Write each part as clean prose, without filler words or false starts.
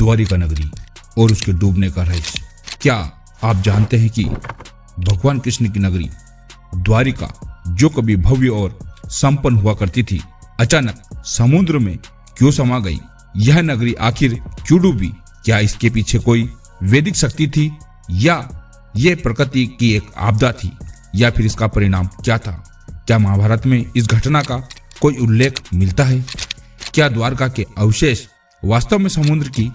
द्वारिका नगरी और उसके डूबने का रहस्य। क्या आप जानते हैं कि भगवान कृष्ण की नगरी द्वारिका, जो कभी भव्य और संपन्न हुआ करती थी, अचानक समुद्र में क्यों समा गई? यह नगरी आखिर क्यों डूबी? क्या इसके पीछे कोई वैदिक शक्ति थी, या यह प्रकृति की एक आपदा थी, या फिर इसका परिणाम क्या था? क्या महाभारत में इस घटना का कोई उल्लेख मिलता है? क्या द्वारका के अवशेष वास्तव में समुद्र की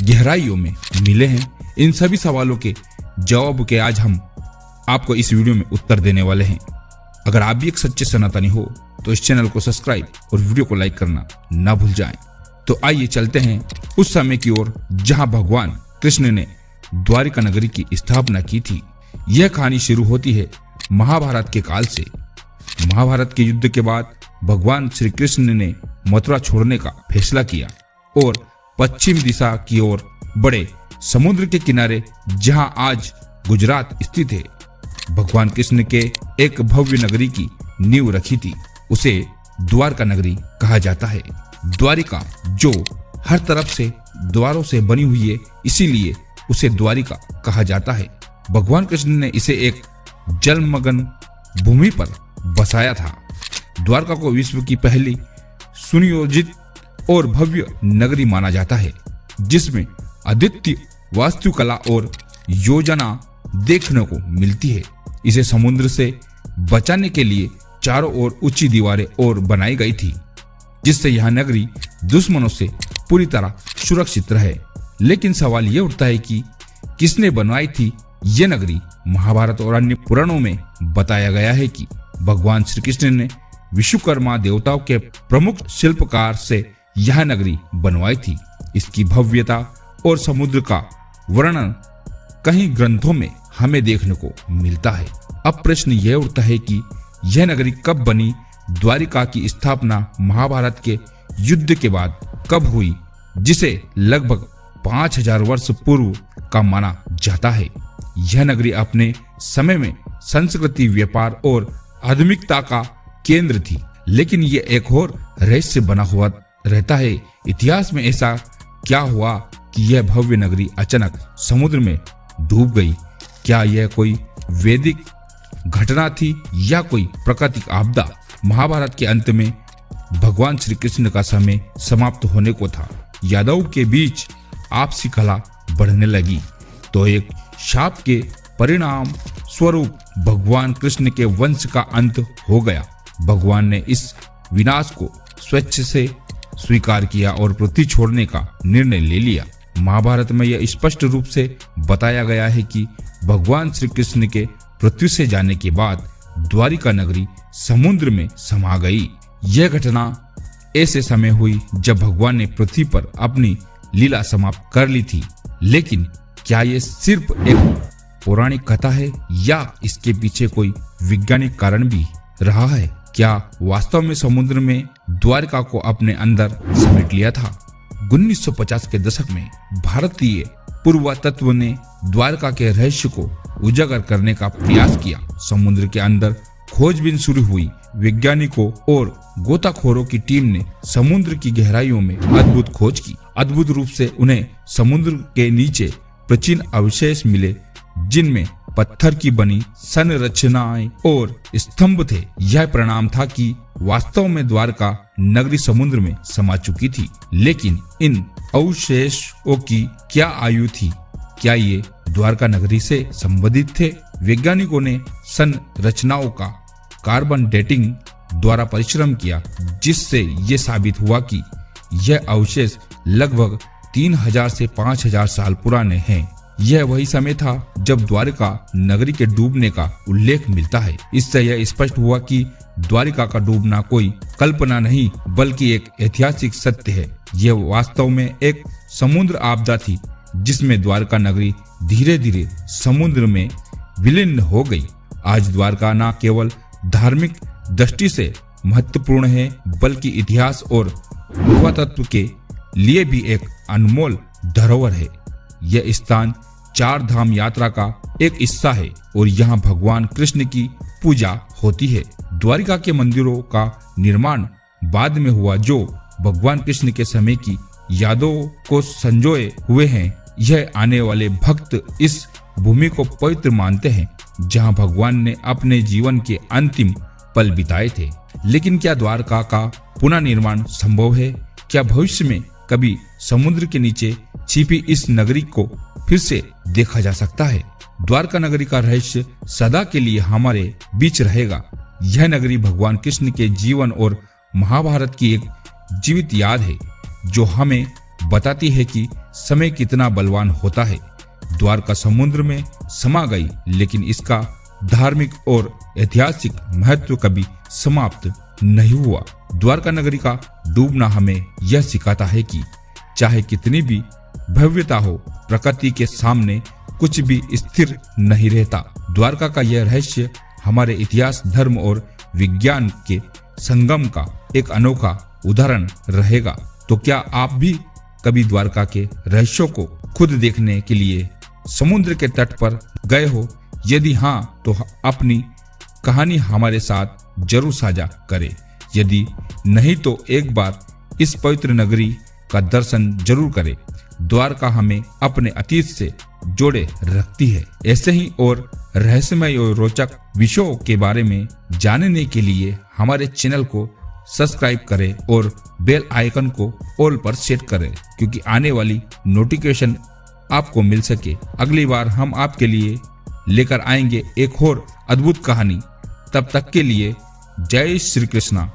गहराइयों में मिले हैं? इन सभी सवालों के जवाब के आज हम आपको इस वीडियो में उत्तर देने वाले हैं। अगर आप भी एक सच्चे सनातनी हो तो इस चैनल को सब्सक्राइब और वीडियो को लाइक करना ना भूल जाएं। तो आइए चलते हैं उस समय की ओर जहां भगवान कृष्ण ने द्वारिका नगरी की स्थापना की थी। यह कहानी शुरू होती है महाभारत के काल से। महाभारत के युद्ध के बाद भगवान श्री कृष्ण ने मथुरा छोड़ने का फैसला किया और पश्चिम दिशा की ओर बढ़े। समुद्र के किनारे जहां आज गुजरात स्थित है, भगवान कृष्ण के एक भव्य नगरी की नींव रखी थी। उसे द्वारका नगरी कहा जाता है। द्वारिका जो हर तरफ से द्वारों से बनी हुई है, इसीलिए उसे द्वारिका कहा जाता है। भगवान कृष्ण ने इसे एक जलमग्न भूमि पर बसाया था। द्वारका को विश्व की पहली सुनियोजित और भव्य नगरी माना जाता है, जिसमें अद्वितीय वास्तुकला और योजना देखने को मिलती है। इसे समुद्र से बचाने के लिए चारों ओर ऊंची दीवारें और बनाई गई थी, जिससे यह नगरी दुश्मनों से पूरी तरह सुरक्षित रहे। लेकिन सवाल यह उठता है कि किसने बनवाई थी यह नगरी? महाभारत और अन्य पुराणों में बताया गया है कि भगवान श्री कृष्ण ने विश्वकर्मा देवताओं के प्रमुख शिल्पकार से यह नगरी बनवाई थी। इसकी भव्यता और समुद्र का वर्णन कई ग्रंथों में हमें देखने को मिलता है। अब प्रश्न यह उठता है कि यह नगरी कब बनी? द्वारिका की स्थापना महाभारत के युद्ध के बाद कब हुई, जिसे लगभग 5000 वर्ष पूर्व का माना जाता है। यह नगरी अपने समय में संस्कृति, व्यापार और आधुनिकता का केंद्र थी, लेकिन यह एक और रहस्य बना हुआ रहता है। इतिहास में ऐसा क्या हुआ कि यह भव्य नगरी अचानक समुद्र में डूब गई? क्या यह कोई वैदिक घटना थी या कोई प्राकृतिक आपदा? महाभारत के अंत में भगवान श्री कृष्ण का समय समाप्त होने को था। यादवों के बीच आपसी कलह बढ़ने लगी, तो एक शाप के परिणाम स्वरूप भगवान कृष्ण के वंश का अंत हो गया। भगवान ने इस विनाश को स्वेच्छ से स्वीकार किया और पृथ्वी छोड़ने का निर्णय ले लिया। महाभारत में यह स्पष्ट रूप से बताया गया है कि भगवान श्री कृष्ण के पृथ्वी से जाने के बाद द्वारिका नगरी समुद्र में समा गई। यह घटना ऐसे समय हुई जब भगवान ने पृथ्वी पर अपनी लीला समाप्त कर ली थी। लेकिन क्या यह सिर्फ एक पौराणिक कथा है या इसके पीछे कोई वैज्ञानिक कारण भी रहा है? क्या वास्तव में समुद्र में द्वारका को अपने अंदर समेट लिया था? 1950 के दशक में भारतीय पुरातत्व ने द्वारका के रहस्य को उजागर करने का प्रयास किया। समुद्र के अंदर खोजबीन शुरू हुई। वैज्ञानिकों और गोताखोरों की टीम ने समुद्र की गहराइयों में अद्भुत खोज की। अद्भुत रूप से उन्हें समुद्र के नीचे प्राचीन अवशेष मिले, जिनमें पत्थर की बनी संरचनाएं और स्तंभ थे। यह परिणाम था कि वास्तव में द्वारका नगरी समुद्र में समा चुकी थी। लेकिन इन अवशेषों की क्या आयु थी? क्या ये द्वारका नगरी से संबंधित थे? वैज्ञानिकों ने संरचनाओं का कार्बन डेटिंग द्वारा परिश्रम किया, जिससे ये साबित हुआ कि यह अवशेष लगभग 3000 से 5000 साल पुराने हैं। यह वही समय था जब द्वारिका नगरी के डूबने का उल्लेख मिलता है। इससे यह स्पष्ट हुआ कि द्वारिका का डूबना कोई कल्पना नहीं, बल्कि एक ऐतिहासिक सत्य है। यह वास्तव में एक समुद्र आपदा थी, जिसमें द्वारका नगरी धीरे धीरे समुद्र में विलीन हो गई। आज द्वारका न केवल धार्मिक दृष्टि से महत्वपूर्ण है, बल्कि इतिहास और पुरातत्व के लिए भी एक अनमोल धरोहर है। यह स्थान 4 धाम यात्रा का एक हिस्सा है और यहाँ भगवान कृष्ण की पूजा होती है। द्वारिका के मंदिरों का निर्माण बाद में हुआ, जो भगवान कृष्ण के समय की यादों को संजोए हुए हैं। यह आने वाले भक्त इस भूमि को पवित्र मानते हैं जहां भगवान ने अपने जीवन के अंतिम पल बिताए थे। लेकिन क्या द्वारका का पुनः निर्माण संभव है? क्या भविष्य में कभी समुद्र के नीचे छिपी इस नगरी को फिर से देखा जा सकता है? द्वारका नगरी का रहस्य सदा के लिए हमारे बीच रहेगा। यह नगरी भगवान कृष्ण के जीवन और महाभारत की एक जीवित याद है जो हमें बताती है कि समय कितना बलवान होता है। द्वारका समुद्र में समा गई, लेकिन इसका धार्मिक और ऐतिहासिक महत्व कभी समाप्त नहीं हुआ। द्वारका नगरी का डूबना हमें यह सिखाता है कि चाहे कितनी भी भव्यता हो, प्रकृति के सामने कुछ भी स्थिर नहीं रहता। द्वारका का यह रहस्य हमारे इतिहास, धर्म और विज्ञान के संगम का एक अनोखा उदाहरण रहेगा। तो क्या आप भी कभी द्वारका के रहस्यों को खुद देखने के लिए समुद्र के तट पर गए हो? यदि हाँ, तो अपनी कहानी हमारे साथ जरूर साझा करें। यदि नहीं तो एक बार इस पवित्र नगरी का दर्शन जरूर करें। द्वारका हमें अपने अतीत से जोड़े रखती है। ऐसे ही और रहस्यमय और रोचक विषयों के बारे में जानने के लिए हमारे चैनल को सब्सक्राइब करें और बेल आइकन को ऑल पर सेट करें, क्योंकि आने वाली नोटिफिकेशन आपको मिल सके। अगली बार हम आपके लिए लेकर आएंगे एक और अद्भुत कहानी। तब तक के लिए जय श्री कृष्णा।